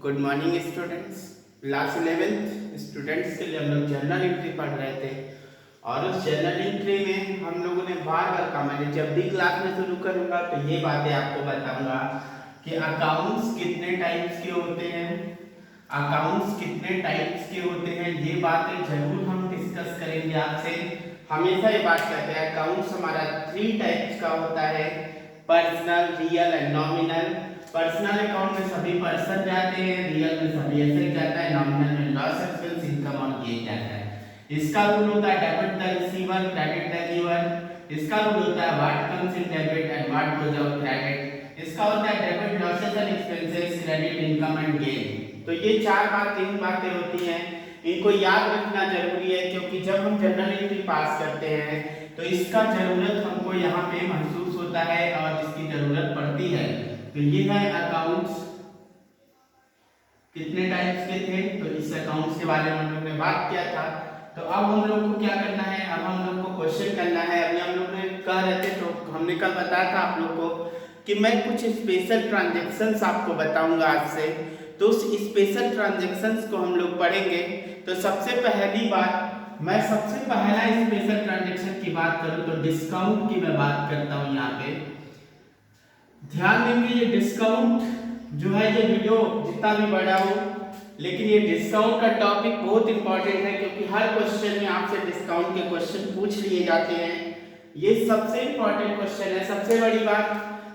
Good morning students. Class 11th students के लिए हम लोग जर्नल एंट्री पढ़ रहे थे और उस जर्नल एंट्री में हम लोगों ने बार बार कहा, मैंने जब भी क्लास में शुरू करूंगा तो ये बातें आपको बताऊंगा कि अकाउंट्स कितने टाइप्स के होते हैं, अकाउंट्स कितने टाइप्स के होते हैं, ये बातें जरूर हम डिस्कस करेंगे आपसे। हमेशा ये बात कहते हैं अकाउंट्स हमारा 3 टाइप्स का होता है, personal, real and nominal. Personal account में सभी पर्सन जाते हैं, रियल में सभी एसेट जाता है, नॉमिनल में लॉस एक्सपेंस इनकम और गेन जाता है। इसका रूल होता है debit the receiver credit the giver. इसका रूल होता है what comes in debit and what goes out credit. इसका होता है debit losses and expenses, credit income and gain. तो ये 3 बातें होती हैं, इनको याद रखना जरूरी है क्योंकि जब हम जर्नल एंट्री पास करते हैं तो इसका जरूरत हमको यहाँ पे महसूस होता है और इसकी जरूरत पड़ती है। तो ये है अकाउंट्स कितने टाइप्स के थे, तो इस अकाउंट्स के बारे में हम लोग ने बात किया था। तो अब हम लोग को क्या करना है, अब हम लोग को क्वेश्चन करना है। अभी हम लोग ने कह रहे थे, तो हमने कल बताया था आप लोग को कि मैं कुछ स्पेशल ट्रांजैक्शंस आपको बताऊंगा आज से। तो उस स्पेशल ट्रांजैक्शंस को हम लोग पढ़ेंगे। तो सबसे पहली बात, मैं सबसे पहला स्पेशल ट्रांजैक्शन की बात करूं तो डिस्काउंट की मैं बात करता हूं। यहाँ पे ध्यान देंगे, ये डिस्काउंट जो है, ये वीडियो जितना भी बड़ा हो लेकिन ये डिस्काउंट का टॉपिक बहुत इंपॉर्टेंट है क्योंकि हर क्वेश्चन में आपसे डिस्काउंट के क्वेश्चन पूछ लिए जाते हैं। ये सबसे इंपॉर्टेंट क्वेश्चन है। सबसे बड़ी बात,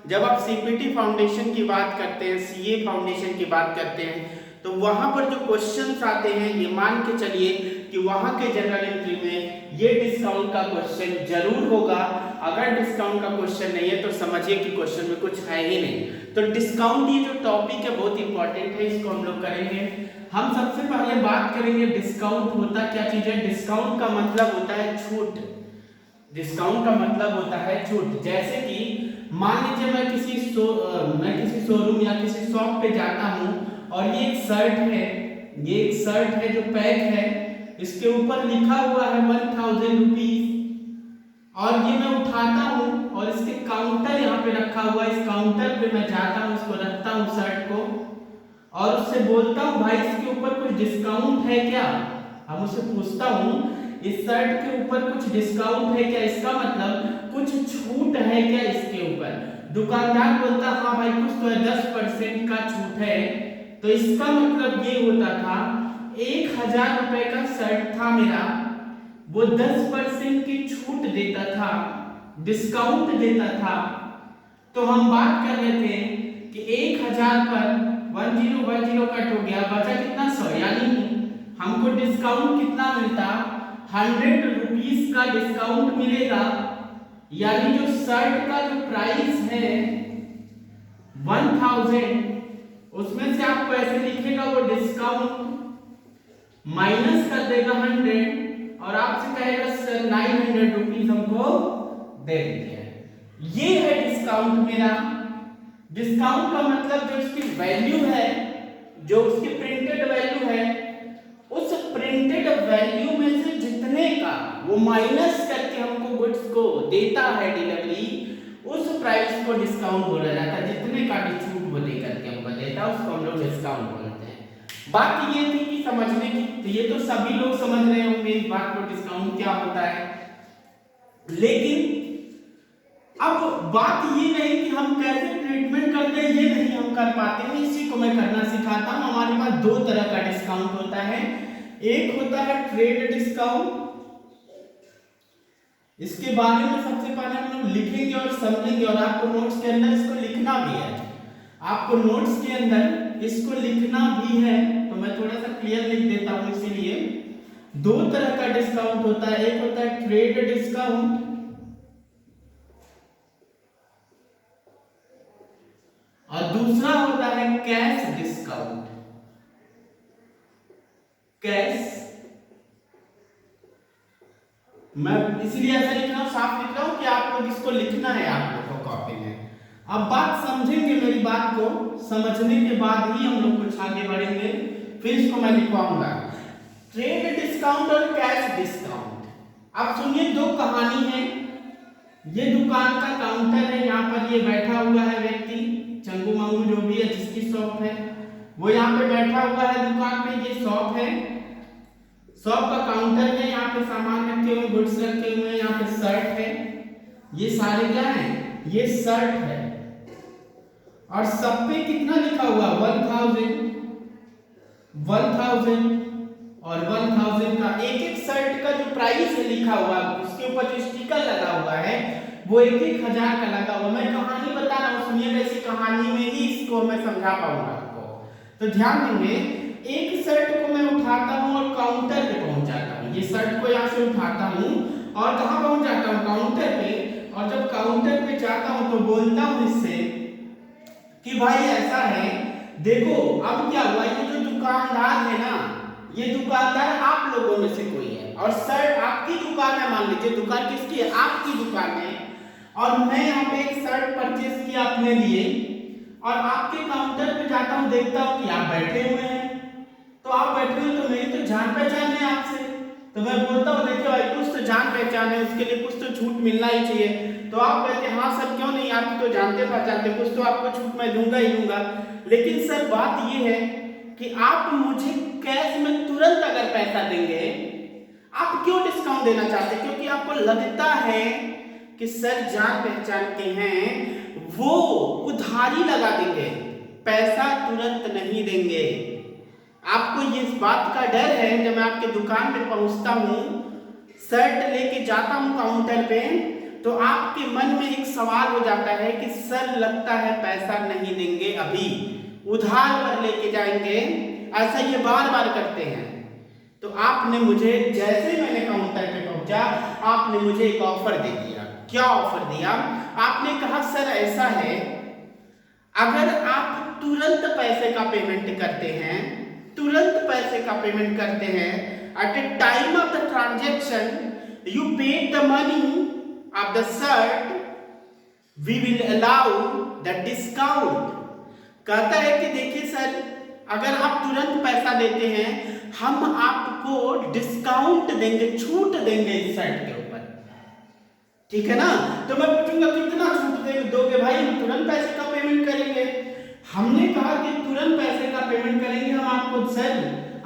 जब आप सीपीटी फाउंडेशन की बात करते हैं, सीए फाउंडेशन की बात करते हैं, तो वहां पर जो क्वेश्चंस आते हैं, ये मान के चलिए कि वहां के जनरल एंट्री में ये डिस्काउंट का क्वेश्चन जरूर होगा। अगर डिस्काउंट का क्वेश्चन नहीं है तो समझिए कि क्वेश्चन में कुछ है ही नहीं। तो डिस्काउंट ये जो टॉपिक है बहुत इंपॉर्टेंट है, इसको हम लोग करेंगे। हम सबसे पहले बात करेंगे डिस्काउंट होता क्या चीज है। डिस्काउंट का मतलब होता है छूट। डिस्काउंट का मतलब होता है छूट। जैसे कि मान लीजिए मैं किसी शोरूम या किसी शॉप पे जाता हूँ और ये एक शर्ट है, ये एक शर्ट है जो पैक है, इसके ऊपर लिखा हुआ है 1000 रुपीज, और ये मैं उठाता हूँ और इसके काउंटर यहाँ पे रखा हुआ है। इस काउंटर पे मैं जाता हूँ, इसको रखता हूँ शर्ट को और उससे बोलता हूँ भाई इसके ऊपर कुछ डिस्काउंट है क्या। हम उससे पूछता हूँ इस शर्ट के ऊपर कुछ डिस्काउंट है क्या, इसका मतलब कुछ छूट है क्या इसके ऊपर। दुकानदार बोलता हाँ भाई कुछ तो है, 10% का छूट है। तो इसका मतलब ये होता था 1000 रुपए का शर्ट था मेरा, वो 10% की छूट देता था, डिस्काउंट देता था। तो हम बात कर रहे थे कि 1000 पर 1010 कट हो गया, बचा कितना 100, यानी हमको डिस्काउंट कितना मिलता, 100 रुपीज का डिस्काउंट मिलेगा। यानी जो शर्ट का जो प्राइस है 1000, उसमें से आपको ऐसे लिखेगा वो डिस्काउंट माइनस कर देगा 100 और आपसे कहेगा सर 900 रुपीज हमको दे दीजिए। ये है डिस्काउंट मेरा। डिस्काउंट का मतलब जो इसकी वैल्यू है, जो उसकी प्रिंटेड वैल्यू है, उस प्रिंटेड वैल्यू में से जितने का वो माइनस करके हमको गुड्स को देता है डिलीवरी, उस प्राइस को डिस्काउंट बोला जाता है। जितने का भी छूट वो दे करके हमको देता है उसको हम लोग डिस्काउंट बोलते हैं। बात ये थी कि समझने की, तो ये तो सभी लोग समझ रहे होंगे इस बात को डिस्काउंट क्या होता है। लेकिन अब बात ये नहीं कि हम कैसे ट्रीटमेंट करते हैं, ये नहीं हम कर पाते हैं, इसी को मैं करना सिखाता हूं। हमारे पास 2 तरह का डिस्काउंट होता है। एक होता है ट्रेड डिस्काउंट, इसके बारे में सबसे पहले हम लोग लिखेंगे और समझेंगे और आपको नोट्स के अंदर इसको लिखना भी है। आपको नोट्स के अंदर इसको लिखना भी है, तो मैं थोड़ा सा क्लियर लिख देता हूं। इसीलिए 2 तरह का डिस्काउंट होता है, एक होता है ट्रेड डिस्काउंट और दूसरा होता है कैश डिस्काउंट। कैश, मैं इसलिए ऐसा लिख रहा हूं, साफ लिख रहा हूं कि आप लोग इसको लिखना है आप लोग को कॉपी में। अब बात समझेंगे, मेरी बात को समझने के बाद ही हम लोग कुछ आगे बढ़ेंगे, फिर इसको मैं लिखवाऊंगा ट्रेड डिस्काउंट और कैश डिस्काउंट। अब सुनिए, 2 कहानी है। ये दुकान का काउंटर है, यहाँ पर ये बैठा हुआ है व्यक्ति, चंगू मंगू जो भी है जिसकी शॉप है, वो यहाँ पे बैठा हुआ है दुकान पे, ये शॉप है, शॉप का काउंटर है, यहाँ पे सामान रखे हुए, गुड्स रखे हुए हैं, यहाँ पे शर्ट है, ये सारे क्या है, ये शर्ट है। और सब पे कितना लिखा हुआ, 1000 और 1000 का एक एक शर्ट का जो प्राइस है लिखा हुआ, उसके ऊपर जो स्टिकर लगा हुआ है वो 1000 का लगा हुआ। मैं कहानी बता रहा हूँ, सुनिएगा, इसी कहानी में ही इसको मैं समझा पाऊंगा आपको। तो ध्यान देंगे, एक शर्ट को मैं उठाता हूँ और काउंटर पे पहुंच जाता हूँ। ये शर्ट को यहाँ से उठाता हूँ और कहाँ पहुंच जाता हूँ, काउंटर पे। और जब काउंटर पे जाता हूँ तो बोलता हूँ इससे कि भाई ऐसा है, देखो अब क्या हुआ, ये जो दुकानदार है ना, ये दुकानदार आप लोगों में से कोई है और शर्ट आपकी दुकान है, मान लीजिए दुकान किसकी है, आपकी दुकान है, और मैं यहाँ पे एक शर्ट परचेस किया अपने लिए और आपके काउंटर पे जाता हूँ, देखता हूँ कि आप बैठे हुए हैं। तो आप बैठे हुए तो मेरी तो जान पहचान है आपसे, तो मैं बोलता हूँ देखिए भाई कुछ तो जान पहचान है, उसके लिए कुछ तो छूट मिलना ही चाहिए। तो आप कहते हैं हाँ सर क्यों नहीं, आप तो जानते पहचानते, कुछ तो आपको छूट मैं दूंगा ही दूंगा। लेकिन सर बात ये है कि आप मुझे कैश में तुरंत अगर पैसा देंगे, आप क्यों डिस्काउंट देना चाहते हैं? क्योंकि आपको लगता है कि सर जान पहचान के हैं, वो उधारी लगा देंगे, पैसा तुरंत नहीं देंगे। आपको ये इस बात का डर है, जब मैं आपके दुकान पे पहुंचता हूं, शर्ट लेके जाता हूं काउंटर पे, तो आपके मन में एक सवाल हो जाता है कि सर लगता है पैसा नहीं देंगे, अभी उधार पर लेके जाएंगे, ऐसा ये बार बार करते हैं। तो आपने मुझे, जैसे मैंने काउंटर पे पहुंचा, आपने मुझे एक ऑफर दे दिया। क्या ऑफर दिया? आपने कहा सर ऐसा है, अगर आप तुरंत पैसे का पेमेंट करते हैं, तुरंत पैसे का पेमेंट करते हैं, at the time of the transaction you paid the money of the shirt, we will allow the discount। कहता है कि देखिए सर, अगर आप तुरंत पैसा देते हैं, हम आपको डिस्काउंट देंगे, छूट देंगे इस शर्ट के ऊपर, ठीक है ना। तो मैं पूछूंगा कितना छूट दोगे भाई, हम तुरंत पैसे का पेमेंट करेंगे। हमने कहा कि तुरंत पैसे का पेमेंट करेंगे हम आपको, सर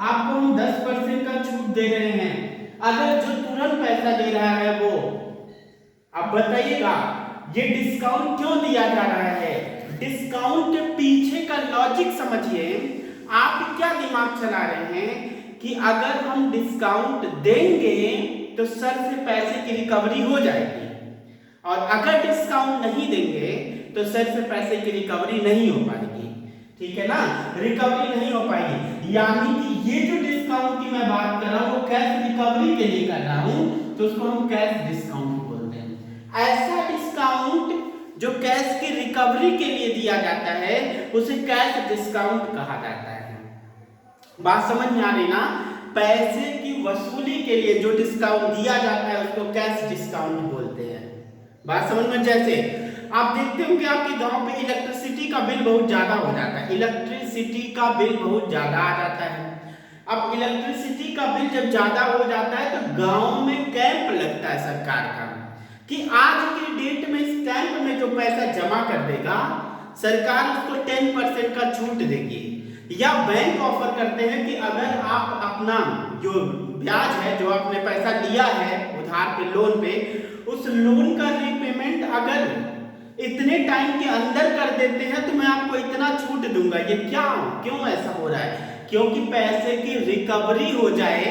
आपको हम 10% का छूट दे रहे हैं, अगर जो तुरंत पैसा दे रहा है वो। अब बताइएगा ये डिस्काउंट क्यों दिया जा रहा है? डिस्काउंट पीछे का लॉजिक समझिए। आप क्या दिमाग चला रहे हैं कि अगर हम डिस्काउंट देंगे तो सर से पैसे की रिकवरी हो जाएगी, और अगर डिस्काउंट नहीं देंगे तो सर से पैसे की रिकवरी नहीं हो पाएगी, ठीक है ना, रिकवरी नहीं हो पाएगी। यानी कि ये जो डिस्काउंट की मैं बात कर रहा हूं वो कैश रिकवरी के लिए कर रहा हूं, तो उसको हम कैश डिस्काउंट बोलते हैं। ऐसा डिस्काउंट जो कैश की रिकवरी के लिए दिया जाता है उसे कैश डिस्काउंट कहा जाता है। बात समझ में आ रही ना? पैसे की वसूली के लिए जो डिस्काउंट दिया जाता है उसको कैश डिस्काउंट बोलते हैं। बात समझ में? जैसे आप देखते हो कि आपके गांव पे इलेक्ट्रिसिटी का बिल बहुत ज्यादा हो जाता है, इलेक्ट्रिसिटी का बिल बहुत ज्यादा आ जाता है। अब इलेक्ट्रिसिटी का बिल जब ज्यादा हो जाता है तो गांव में कैंप लगता है सरकार का, कि आज के डेट में इस कैंप में जो पैसा जमा कर देगा सरकार उसको 10% का छूट देगी। या बैंक ऑफर करते हैं कि अगर आप अपना जो ब्याज है, जो आपने पैसा लिया है उधार पे, लोन पे, उस लोन का रीपेमेंट अगर इतने टाइम के अंदर कर देते हैं तो मैं आपको इतना छूट दूंगा। ये क्या, क्यों ऐसा हो रहा है? क्योंकि पैसे की रिकवरी हो जाए,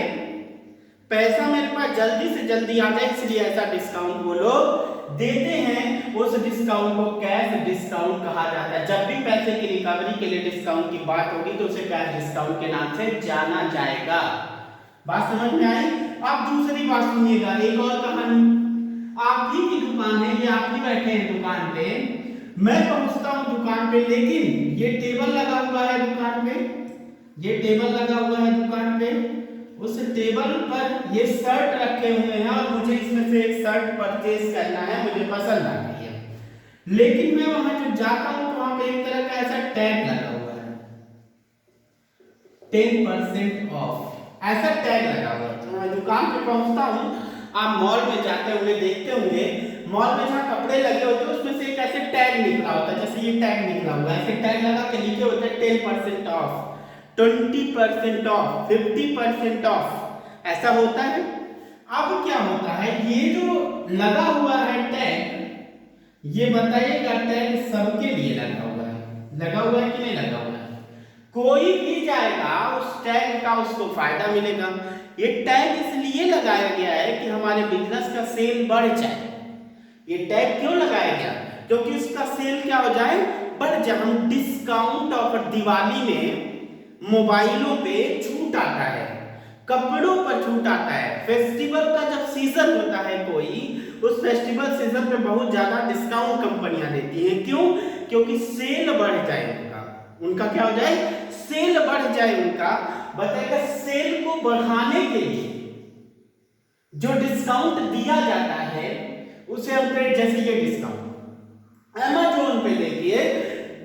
पैसा मेरे पास जल्दी से जल्दी आ जाए, इसलिए ऐसा डिस्काउंट वो लोग देते हैं। उस डिस्काउंट को कैश डिस्काउंट कहा जाता है। जब भी पैसे की रिकवरी के लिए डिस्काउंट की बात होगी तो उसे कैश डिस्काउंट के नाम से जाना जाएगा। बात समझ में आई? अब दूसरी बात सुनिएगा, एक और कहानी। आप ही की दुकान है, ये आप ही बैठे हैं दुकान पे, मैं पहुंचता हूं दुकान पे, लेकिन ये टेबल लगा हुआ है दुकान पे, ये टेबल लगा हुआ है दुकान पे, उस टेबल पर ये शर्ट रखे हुए हैं और मुझे इसमें से एक शर्ट परचेज करना है, मुझे पसंद आ गई है। लेकिन मैं वहां जब जाता हूं तो वहां पे एक तरह का ऐसा टैग लगा हुआ है, 10% ऑफ, ऐसा टैग लगा हुआ है। तो मैं दुकान पे पहुंचता हूं, आप मॉल में जाते होंगे, देखते होंगे मॉल में जहाँ कपड़े लगे होते हैं उसमें से एक ऐसे टैग निकला होता है, जैसे ये टैग निकला हुआ है, ऐसे टैग लगा के लिखे होते हैं 10% ऑफ, 20% ऑफ, 50% ऑफ, ऐसा होता है। अब क्या होता है, ये जो लगा हुआ है टैग, ये बताइएगा टैग सबके लिए लगा हुआ है, लगा हुआ है कि नहीं लगा हुआ है? कोई भी जाएगा उस टैग का उसको फायदा मिलेगा। ये टैग इसलिए लगाया गया है कि हमारे बिजनेस का सेल बढ़ जाए। ये टैग क्यों लगाया गया? क्योंकि उसका सेल क्या हो जाए, बढ़ जाए। हम डिस्काउंट ऑफर, दिवाली में मोबाइलों पे छूट आता है, कपड़ों पर छूट आता है, फेस्टिवल का जब सीजन होता है कोई, उस फेस्टिवल सीजन पे बहुत ज्यादा डिस्काउंट कंपनियां देती हैं। क्यों? क्योंकि सेल बढ़ जाए उनका क्या हो जाए, सेल बढ़ जाए उनका। बताएगा सेल को बढ़ाने के लिए जो डिस्काउंट दिया जाता है उसे हम ट्रेड, जैसे ये डिस्काउंट अमेज़न पे देखिए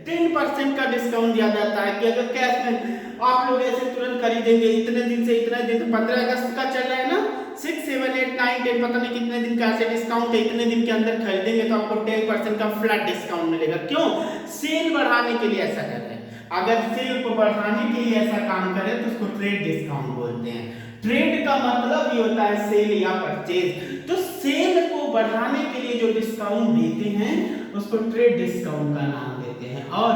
10% का डिस्काउंट दिया जाता है कि अगर कैश में आप लोग ऐसे तुरंत खरीदेंगे, इतने दिन से इतने दिन, 15 अगस्त का चल रहा है ना, 6, 7, 8, 9, 10 पता नहीं कितने दिन का ऐसे डिस्काउंट है, इतने दिन के अंदर खरीदेंगे तो आपको 10% का फ्लैट डिस्काउंट मिलेगा। क्यों? सेल बढ़ाने के लिए ऐसा कर रहे हैं। अगर सेल को बढ़ाने के लिए ऐसा काम करें तो उसको ट्रेड डिस्काउंट बोलते हैं। ट्रेड का मतलब ये होता है सेल या परचेज। तो सेल को बढ़ाने के लिए जो डिस्काउंट देते हैं उसको ट्रेड डिस्काउंट का नाम देते हैं। और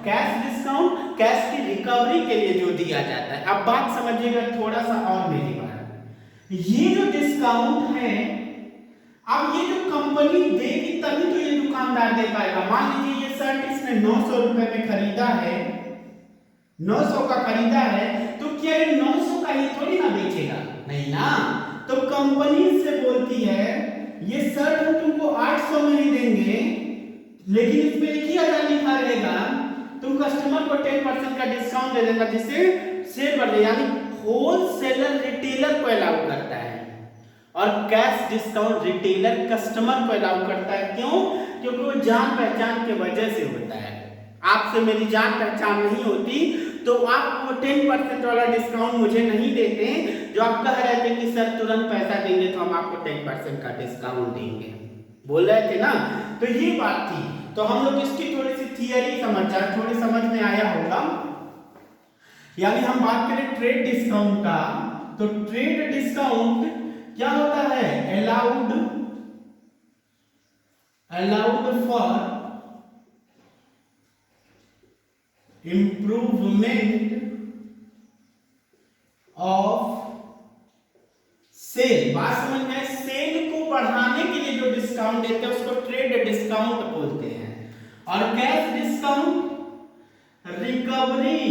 कैश डिस्काउंट, कैश की रिकवरी के लिए जो दिया जाता है। अब बात समझिएगा थोड़ा सा और मेरी बात, ये जो डिस्काउंट है, अब ये जो कंपनी देगी तभी तो ये दुकानदार दे पाएगा। मान लीजिए ये शर्ट इसने 900 रुपए में खरीदा है, 900 का खरीदा है, तो क्या ये 900 का ही थोड़ी ना बेचेगा, नहीं ना। तो कंपनी से बोलती है ये शर्ट हम तुमको 800 में ही देंगे, लेकिन इसमें 1000 लिखा रहेगा, तुम कस्टमर को 10% का डिस्काउंट दे देगा, जिससे सेल बढ़ जाए। यानी होलसेलर रिटेलर को अलाउ करता है और कैश डिस्काउंट रिटेलर कस्टमर को अलाउ करता है। क्यों? क्योंकि वो जान पहचान के वजह से होता है। आपसे मेरी जान पहचान नहीं होती तो आप वो 10% वाला डिस्काउंट मुझे नहीं देते, जो आप कह रहे थे कि सर तुरंत पैसा देंगे तो हम आपको 10% का डिस्काउंट देंगे, बोल रहे थे ना। तो ये बात थी। तो हम लोग इसकी थोड़ी सी थियरी समझ जाए, थोड़ी समझ में आया होगा। यानी हम बात करें ट्रेड डिस्काउंट का, तो ट्रेड डिस्काउंट क्या होता है, allowed for improvement of sale. बात समझ में, सेल को बढ़ाने के लिए जो डिस्काउंट देते हैं उसको ट्रेड डिस्काउंट बोलते हैं। और cash discount recovery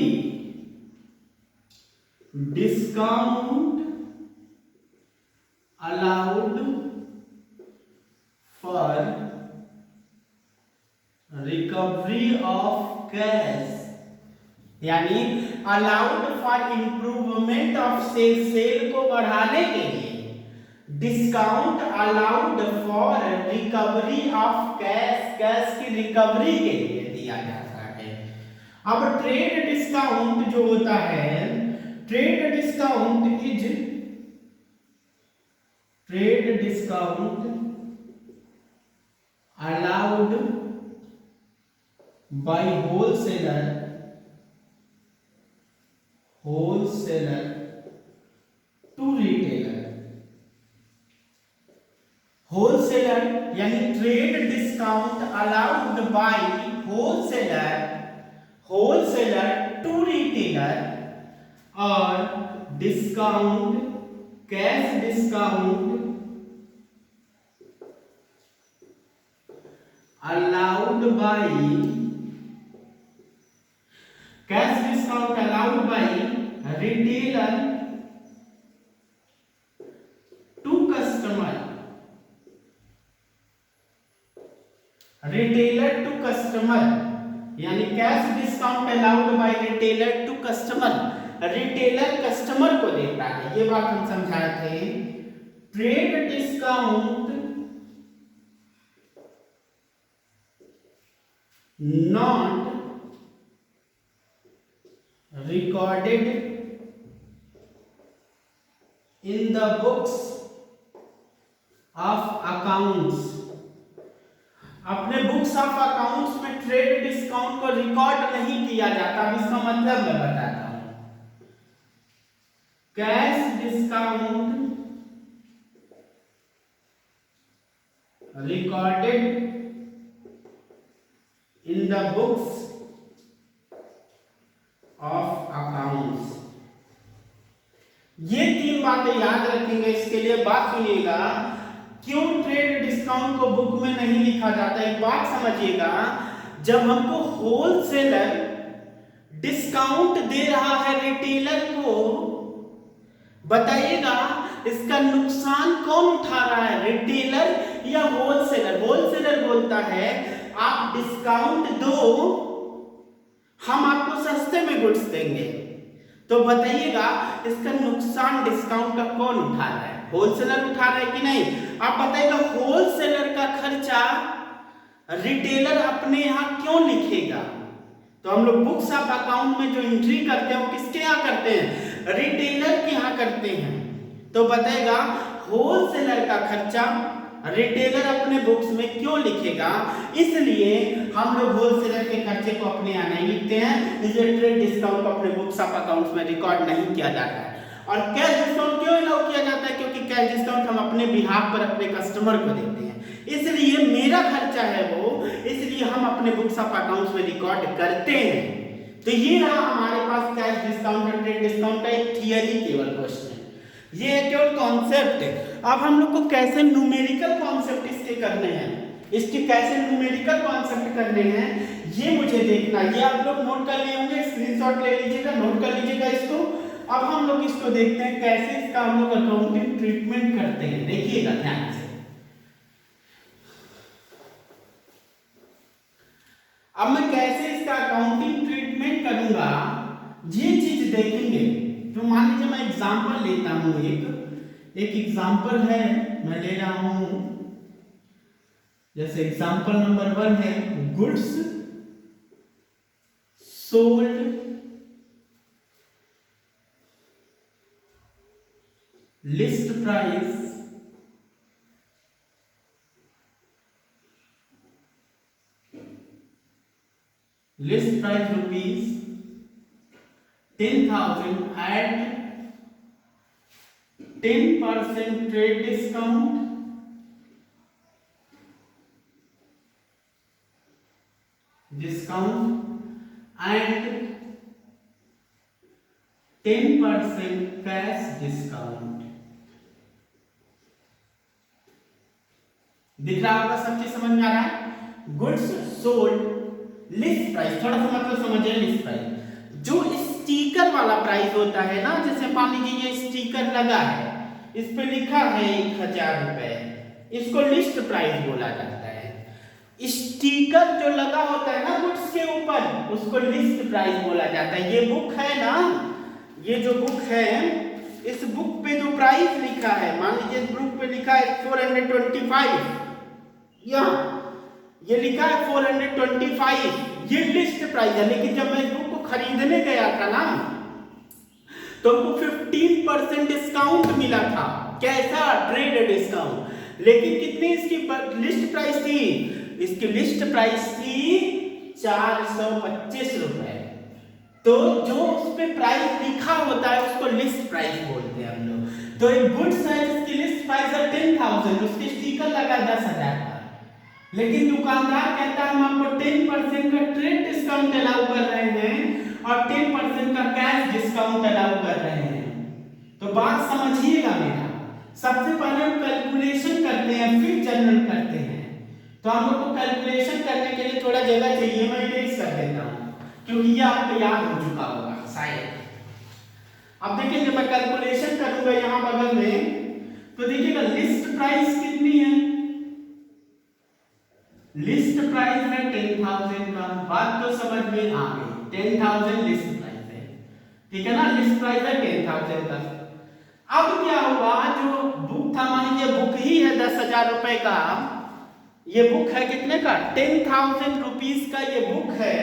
discount allowed for recovery of cash, यानी allowed for improvement of sale, sale को बढ़ाने के लिए discount allowed for recovery of cash, cash की रिकवरी के लिए दिया जाता है। अब ट्रेड डिस्काउंट जो होता है, trade discount is trade discount allowed by wholesaler to retailer. Wholesaler यानी trade discount allowed by wholesaler to retailer, और discount cash discount allowed by cash discount allowed by retailer to customer, retailer to customer, यानी cash discount allowed by retailer to customer, retailer customer को देता है। ये बात हम समझाए थे। Trade discount not recorded in the books of accounts, अपने बुक्स ऑफ अकाउंट्स में ट्रेड डिस्काउंट को रिकॉर्ड नहीं किया जाता। अब इसका मतलब मैं बताता हूं। Cash discount recorded in the books of accounts। ये तीन बातें याद रखेंगे। इसके लिए बात सुनिएगा, क्यों ट्रेड डिस्काउंट को बुक में नहीं लिखा जाता। एक बात समझिएगा, जब हमको होलसेलर डिस्काउंट दे रहा है रिटेलर को, बताइएगा इसका नुकसान कौन उठा रहा है, रिटेलर या होलसेलर। होलसेलर बोलता है आप डिस्काउंट दो, हम आपको सस्ते में गुड्स देंगे। तो बताइएगा इसका नुकसान डिस्काउंट का कौन उठा रहा है, होलसेलर उठा रहा है कि नहीं। आप बताइएगा होलसेलर का खर्चा रिटेलर अपने यहां क्यों लिखेगा। तो हम लोग बुक्स ऑफ अकाउंट में जो एंट्री करते हैं वो किसके यहाँ करते हैं, रिटेलर के यहाँ करते हैं। तो बताएगा होलसेलर का खर्चा रिटेलर अपने बुक्स में क्यों लिखेगा, इसलिए हम लोग होलसेलर के खर्चे को अपने यहाँ नहीं लिखते हैं, इसलिए ट्रेड डिस्काउंट को अपने बुक्स ऑफ अकाउंट्स में रिकॉर्ड नहीं किया जाता है। और कैश डिस्काउंट क्यों अलाउ किया जाता है, क्योंकि कैश डिस्काउंट हम अपने बिहाफ पर अपने कस्टमर को देते हैं, इसलिए मेरा खर्चा है वो, इसलिए हम अपने बुक्स ऑफ अकाउंट्स में रिकॉर्ड करते हैं। तो ये रहा हमारे पास कैश डिस्काउंट और ट्रेड डिस्काउंट का एक थियरी केवल क्वेश्चन, ये है केवल कॉन्सेप्ट। अब हम लोग को कैसे न्यूमेरिकल कॉन्सेप्ट इसके करने हैं, इसके कैसे न्यूमेरिकल कॉन्सेप्ट करने हैं ये मुझे देखना। ये आप लोग नोट कर लिए होंगे, स्क्रीनशॉट ले लीजिएगा, नोट कर लीजिएगा इसको। अब हम लोग इसको देखते हैं कैसे इसका हम लोग अकाउंटिंग ट्रीटमेंट करते हैं, देखिएगा ध्यान से। अब मैं कैसे इसका अकाउंटिंग ट्रीटमेंट करूंगा ये चीज देखेंगे। तो मान लीजिए मैं एग्जांपल लेता हूं, एक एग्जांपल है मैं ले रहा हूं, जैसे एग्जांपल नंबर 1 है goods sold list price rupees 10,000 at 10% trade discount and 10% cash discount। दिख रहा होगा, सब चीज समझ में आ रहा है। गुड्स सोल्ड लिस्ट प्राइस, थोड़ा सा मतलब समझिए लिस्ट प्राइस, जो स्टिकर वाला प्राइस होता है ना, जैसे मान लीजिए ये स्टिकर लगा है, इस पे लिखा है 1000 रुपए, इसको लिस्ट प्राइस बोला जाता है। स्टिकर जो लगा होता है ना गुड्स के ऊपर, उसको लिस्ट प्राइस बोला जाता है। ये बुक है ना, ये जो बुक है, इस बुक पे जो प्राइस लिखा है, मान लीजिए इस बुक पे लिखा है 425, यहाँ ये लिखा है 425, ये लिस्ट प्राइस है। लेकिन जब मैं इस बुक को खरीदने गया था ना, तो हमको 15% डिस्काउंट मिला था। कैसा, ट्रेड डिस्काउंट। लेकिन कितनी इसकी लिस्ट प्राइस थी, इसकी लिस्ट प्राइस थी 425 रुपए। तो जो उस पे प्राइस लिखा होता है उसको लिस्ट प्राइस बोलते हैं हम लोग। तो एक गुड्स है जिसकी लिस्ट प्राइस है 10,000, उसके स्टिकर लगा 10,000 का, लेकिन दुकानदार कहता है हम आपको 10% का ट्रेड डिस्काउंट अलाउ कर रहे हैं और 10% का कैश डिस्काउंट अलाउ कर रहे हैं। तो बात समझिएगा मेरा, सबसे पहले हम कैलकुलेशन करते हैं फिर जनरल करते हैं। तो हम लोग को कैलकुलेशन करने के लिए थोड़ा जगह चाहिए, मैं इरेज कर देता हूं क्योंकि ये आपको याद हो चुका होगा शायद। अब देखिए जब मैं कैलकुलेशन करूंगा यहां बगल में, तो देखिएगा लिस्ट प्राइस कितनी है, लिस्ट प्राइस है 10,000 का। बात तो समझ में आ गई, 10,000 लिस्ट प्राइस है, ठीक है ना, लिस्ट प्राइस है 10,000 का। अब क्या हुआ, जो बुक था, मान लीजिए बुक ही है 10,000 रुपए का, ये बुक है कितने का, 10,000 रुपीज का ये बुक है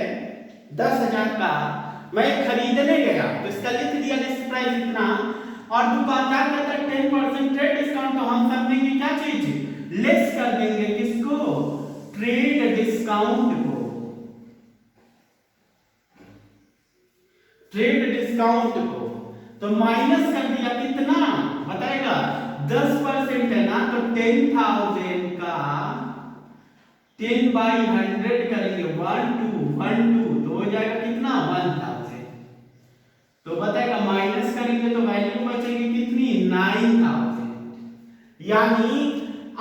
10,000 का। मैं खरीदने गया तो इसका लिख दिया लिस्ट प्राइस इतना, और दुकानदार कहता है 10% ट्रेड डिस्काउंट, तो हम सब देंगे क्या चीज, लेस कर देंगे, किसको, ट्रेड डिस्काउंट को तो माइनस कर दिया, कितना बताएगा, 10% है ना, तो 10,000 का 10/100 करेंगे, 12 तो हो जाएगा कितना, 1000। तो बताएगा माइनस करेंगे तो वैल्यू बचेगी कितनी, 9000। यानी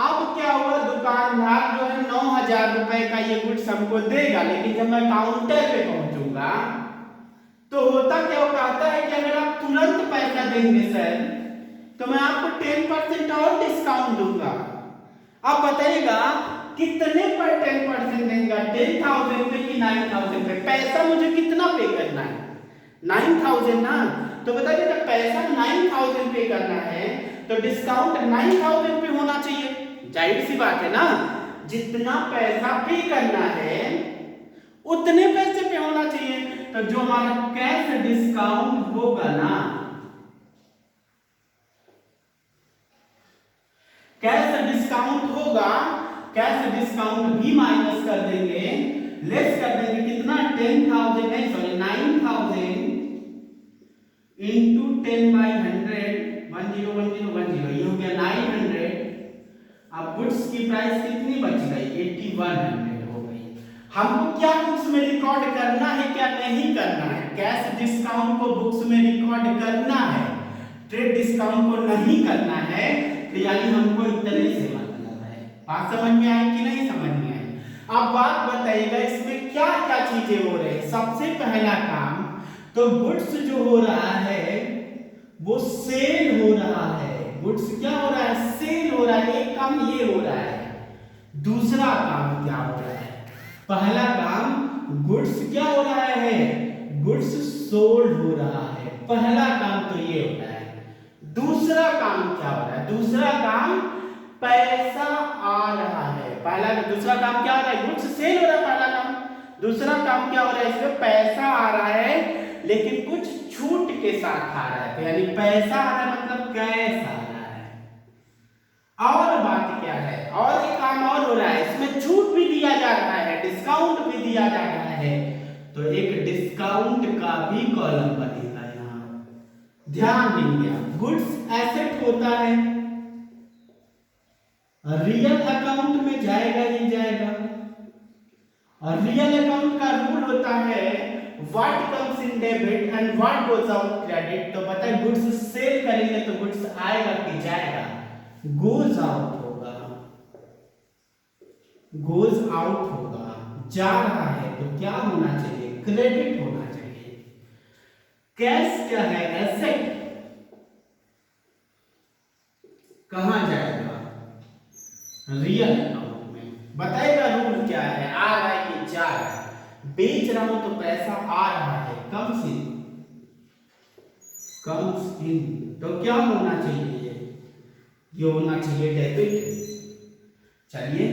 अब क्या हुआ, दुकानदार जो है 9000 रुपए का ये गुड्स हमको देगा, लेकिन जब मैं काउंटर पे पहुंचूंगा तो होता क्या, वो कहता है कि अगर आप तुरंत पैसा देंगे सर तो मैं आपको 10% और डिस्काउंट दूंगा। अब बताइएगा कितने पर 10% देगा, 10,000 पे कि 9,000 पे, पैसा मुझे कितना पे करना है, 9,000 ना। तो बताइए जब पैसा 9,000 पे करना है तो डिस्काउंट 9,000 पे होना चाहिए, जाहिर सी बात है ना, जितना पैसा पे करना है उतने पैसे पे होना चाहिए। तो जो हमारा कैश डिस्काउंट होगा ना, कैश डिस्काउंट भी माइनस कर देंगे, लेस कर देंगे, कितना, 10,000 नहीं सॉरी 9,000 इंटू 10/100, 101010, ये हो गया 900। अब गुड्स की प्राइस कितनी बच गई, 8100 हो गई। हमको क्या बुक्स में रिकॉर्ड करना है, क्या नहीं करना है, कैश डिस्काउंट को बुक्स में रिकॉर्ड करना है, ट्रेड डिस्काउंट को नहीं करना है। तो यानी हमको इतने से मतलब है, बात समझ में आई कि नहीं समझ में आई। अब बात बताइएगा इसमें क्या क्या चीजें हो रही है। सबसे पहला काम तो गुड्स जो हो रहा है वो सेल हो रहा है, गुड्स क्या हो रहा है, सेल हो रहा है, एक काम ये हो रहा है। दूसरा काम क्या हो रहा है, पहला काम गुड्स क्या हो रहा है, गुड्स सोल्ड हो रहा है, पहला काम तो ये होता है। दूसरा काम क्या हो रहा है, दूसरा काम पैसा आ रहा है, पहला दूसरा काम क्या हो रहा है, गुड्स सेल हो रहा है पहला काम, दूसरा काम क्या हो रहा है, इसमें पैसा आ रहा है लेकिन कुछ छूट के साथ आ रहा है। तो यानी पैसा आ रहा है मतलब कैश आ रहा है। और बात क्या है, और एक काम और हो रहा है, इसमें छूट भी दिया जा रहा है, डिस्काउंट भी दिया जा रहा है, तो एक डिस्काउंट का भी कॉलम बनेगा यहाँ, ध्यान देंगे आप। गुड्स एसेट होता है, रियल अकाउंट में जाएगा ही जाएगा, और रियल अकाउंट का रूल होता है what comes in debit and what goes out credit. तो बताइए गुड्स सेल करेंगे तो गुड्स आएगा कि जाएगा, गोज आउट होगा, गोज आउट होगा, जा रहा है तो क्या होना चाहिए, क्रेडिट होना चाहिए। कैश क्या है, एसेट, कहां जाएगा, रियल अकाउंट में। बताएगा रूल क्या है, आ रहा है कि जा रहा है, बेच रहा हूं तो पैसा आ रहा है, कम्स इन, तो क्या होना चाहिए, ये होना चाहिए डेबिट। चलिए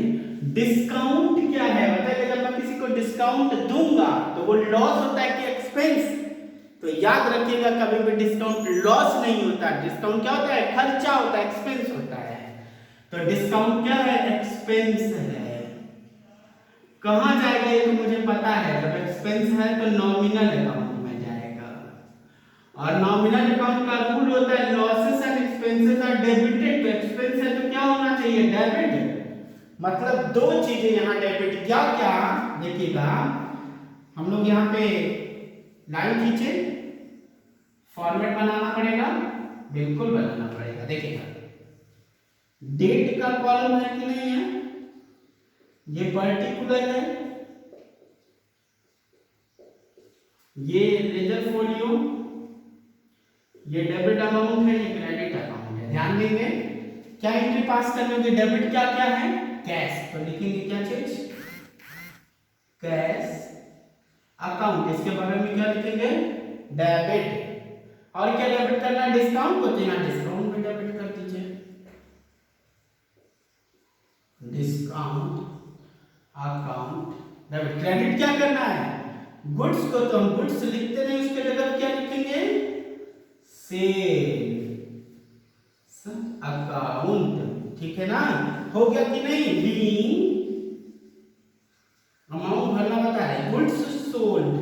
डिस्काउंट क्या है, बताइए जब मैं किसी को डिस्काउंट दूंगा तो वो लॉस होता है कि एक्सपेंस। तो याद रखिएगा कभी भी डिस्काउंट लॉस नहीं होता, डिस्काउंट क्या होता है, खर्चा होता है, एक्सपेंस होता है। तो डिस्काउंट क्या है, एक्सपेंस है। कहां जाएगा ये तो मुझे पता है, जब एक्सपेंस है तो नॉमिनल अकाउंट में जाएगा, और नॉमिनल अकाउंट का रूल होता है losses and expenses are debited. तो एक्सपेंस है तो क्या होना चाहिए, डेबिट। मतलब दो चीजें यहाँ डेबिट, क्या क्या देखिएगा, हम लोग यहाँ पे लाइन खींचे, फॉर्मेट बनाना पड़ेगा, बिल्कुल बनाना पड़ेगा। देखिएगा डेट का कॉलम है कि नहीं है, ये पर्टिकुलर है, ये लेजर फोलियो, ये डेबिट अमाउंट है, ये क्रेडिट अकाउंट है। ध्यान देंगे क्या एंट्री पास करने होगी, डेबिट क्या क्या है, कैश, तो लिखेंगे क्या चीज, कैश अकाउंट, इसके बगल में क्या लिखेंगे, डेबिट। और क्या डेबिट करना है, डिस्काउंट को, तो यहाँ डिस्काउंट में डेबिट कर दीजिए, डिस्काउंट अकाउंट डेबिट। क्रेडिट क्या करना है, गुड्स को, तो हम गुड्स लिखते नहीं, उसके जगह क्या लिखेंगे, सेल अकाउंट, ठीक है ना, हो गया कि नहीं, being goods sold,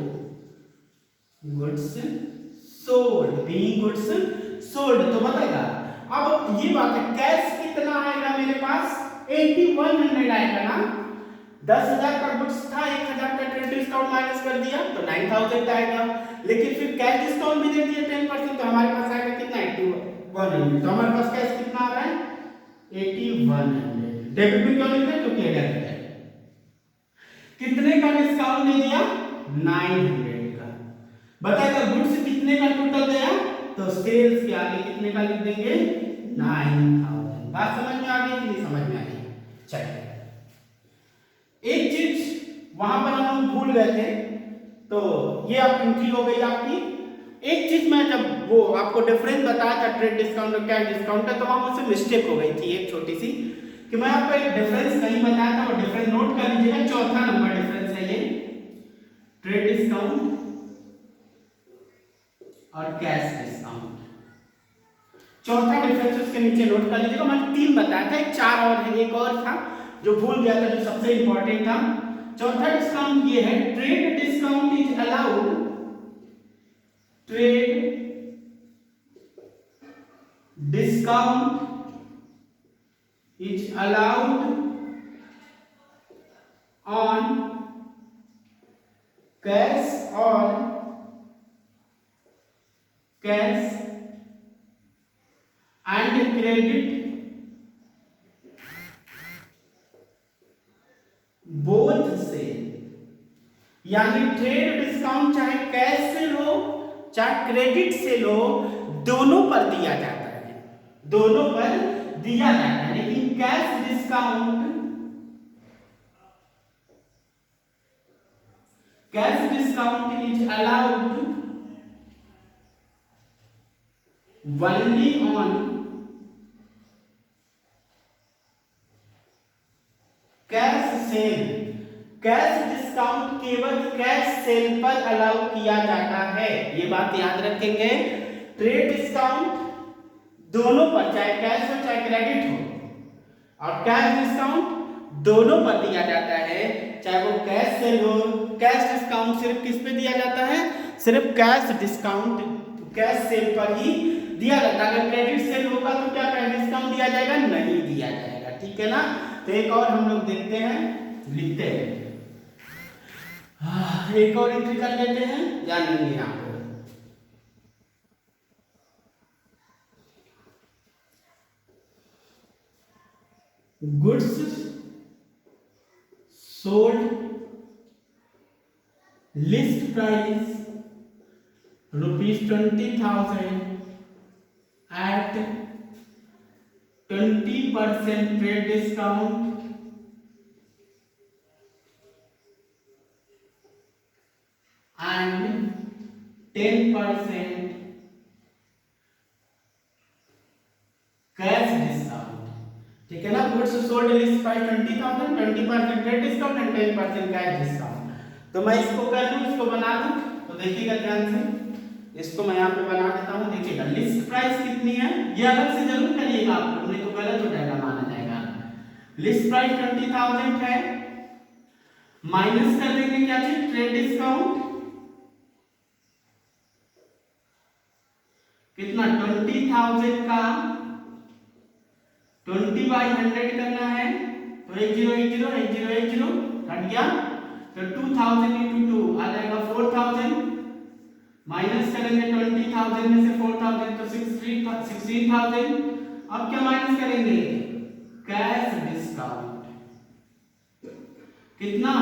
goods sold, being goods sold, तो बताएगा। अब ये बात है, कैश कितना आएगा मेरे पास, 8100 आएगा ना। 10,000 का गुड्स था, 1,000 का ट्रेड डिस्काउंट माइनस कर दिया तो 9,000 आएगा। लेकिन फिर कैश डिस्काउंट भी दे दिया 10%, तो हमारे पास आएगा कितना, 8100। तो हमारे पास कैश कितना आ रहा है, 8100। डेबिट में क्यों लिख रहे हैं, क्योंकि डेबिट है। कितने का डिस्काउंट दे दिया, 900 का। बताएगा गुड्स कितने का टोटल गया, तो सेल्स के आगे कितने का लिख देंगे, 9000। बात समझ में आ गई कि नहीं समझ में आ गई। चलिए, एक चीज वहां पर हम भूल गए थे, तो ये आप एंट्री हो गई आपकी। एक चीज मैं जब वो आपको डिफरेंस बताया था ट्रेड डिस्काउंट और कैश डिस्काउंट का, तो वहां मुझसे मिस्टेक हो गई थी एक छोटी सी, कि मैं आपको एक डिफरेंस कहीं बताया था, वो डिफरेंस नोट कर लीजिएगा। चौथा नंबर डिफरेंस है ये, ट्रेड डिस्काउंट और कैश डिस्काउंट। चौथा डिफरेंस उसके नीचे नोट कर लीजिएगा। मैंने 3 बताया था, एक 4 और है, एक और था जो भूल गया था, जो सबसे इंपॉर्टेंट था। चौथा डिस्काउंट ये है, trade discount is allowed, trade discount is allowed on cash और कैश एंड क्रेडिट बोथ से। यानी ट्रेड डिस्काउंट चाहे कैश से लो चाहे क्रेडिट से लो, दोनों पर दिया जाता है, दोनों पर दिया जाता है। लेकिन cash discount, cash discount is allowed only on cash cell. Cash discount केवल कैश सेल पर अलाउ किया जाता है, ये बात याद रखेंगे। ट्रेड डिस्काउंट दोनों पर, चाहे कैश हो चाहे क्रेडिट हो, और कैश डिस्काउंट दोनों पर दिया जाता है, चाहे वो कैश सेल हो। कैश डिस्काउंट सिर्फ किस पे दिया जाता है, सिर्फ कैश डिस्काउंट कैश सेल पर ही दिया जाता है। अगर क्रेडिट सेल होगा तो क्या कैश डिस्काउंट दिया जाएगा, नहीं दिया जाएगा, ठीक है ना। तो एक और हम लोग देखते हैं, लिखते हैं, एक और एंट्री कर लेते हैं, जान लेंगे यहाँ पर। Goods sold, list price ₹20,000 at 20% trade discount and 10% cash discount, ठीक है ना। Goods sold list price 20,000, 20% trade discount and 10% cash discount. तो मैं इसको कर लूं, इसको बना लूं, तो देखिएगा ध्यान से, इसको मैं यहाँ पे बना देता हूँ। देखिएगा लिस्ट प्राइस कितनी है, ये अलग से जरूर करिएगा आप लोग, नहीं तो गलत हो जाएगा, माना जाएगा। लिस्ट प्राइस 20,000 है, माइनस कर देंगे क्या चीज, ट्रेड डिस्काउंट, कितना 20,000 का 20/100 करना है, तो 8080 हट गया, तो 2000 into 2 आ जाएगा 4000, माइनस करेंगे 20,000 में से 4000 तो 16,000। अब क्या माइनस करेंगे, कैश डिस्काउंट, कितना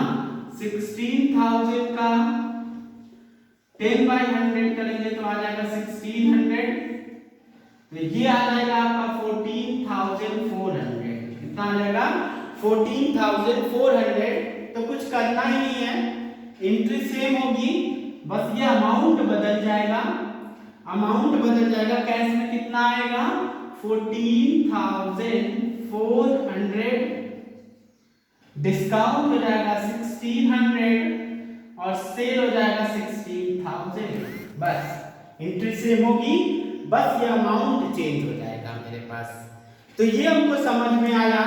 16,000 का 10/100 करेंगे तो आ जाएगा 1600, तो ये आ जाएगा आपका 14,400। कितना आ जाएगा, 14,400। तो कुछ करना ही नहीं है, एंट्री सेम होगी, बस ये अमाउंट बदल जाएगा, अमाउंट बदल जाएगा। कैश में कितना आएगा, 14,400, डिस्काउंट हो जाएगा 1600 और सेल हो जाएगा 16,000। बस एंट्री सेम होगी, बस ये अमाउंट चेंज हो जाएगा मेरे पास। तो ये हमको समझ में आया,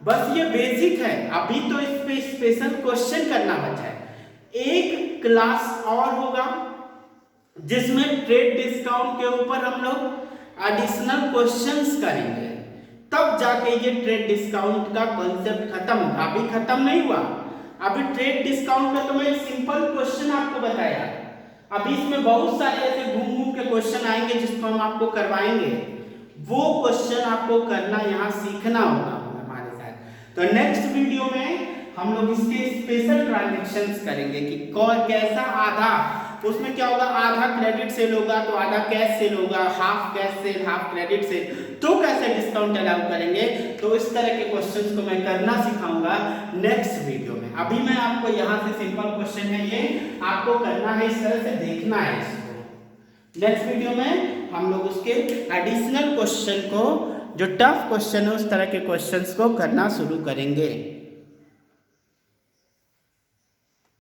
बस ये बेसिक है। अभी तो इस पे स्पेशल क्वेश्चन करना बचा है। एक क्लास और होगा जिसमें ट्रेड डिस्काउंट के ऊपर हम लोग एडिशनल क्वेश्चंस करेंगे, तब जाके ये ट्रेड डिस्काउंट का कॉन्सेप्ट खत्म होगा। अभी खत्म नहीं हुआ, अभी ट्रेड डिस्काउंट का तो मैं सिंपल क्वेश्चन आपको बताया, अभी इसमें बहुत सारे ऐसे घूम घूम के क्वेश्चन आएंगे जिसको हम आपको करवाएंगे, वो क्वेश्चन आपको करना यहाँ सीखना होगा हमारे साथ। तो नेक्स्ट वीडियो में हम लोग इसके स्पेशल ट्रांजैक्शंस करेंगे कि कैसा आधा, उसमें क्या होगा, आधा क्रेडिट सेल होगा तो आधा कैश सेल होगा, half cash cell half credit sale, तो कैसे डिस्काउंट अलाउ करेंगे। तो इस तरह के क्वेश्चंस को मैं करना सिखाऊंगा नेक्स्ट वीडियो में। अभी मैं आपको यहाँ से सिंपल क्वेश्चन है ये आपको करना है, इस तरह से देखना है इसको। नेक्स्ट वीडियो में हम लोग उसके एडिशनल क्वेश्चन को, जो टफ क्वेश्चन है उस तरह के क्वेश्चंस को करना शुरू करेंगे।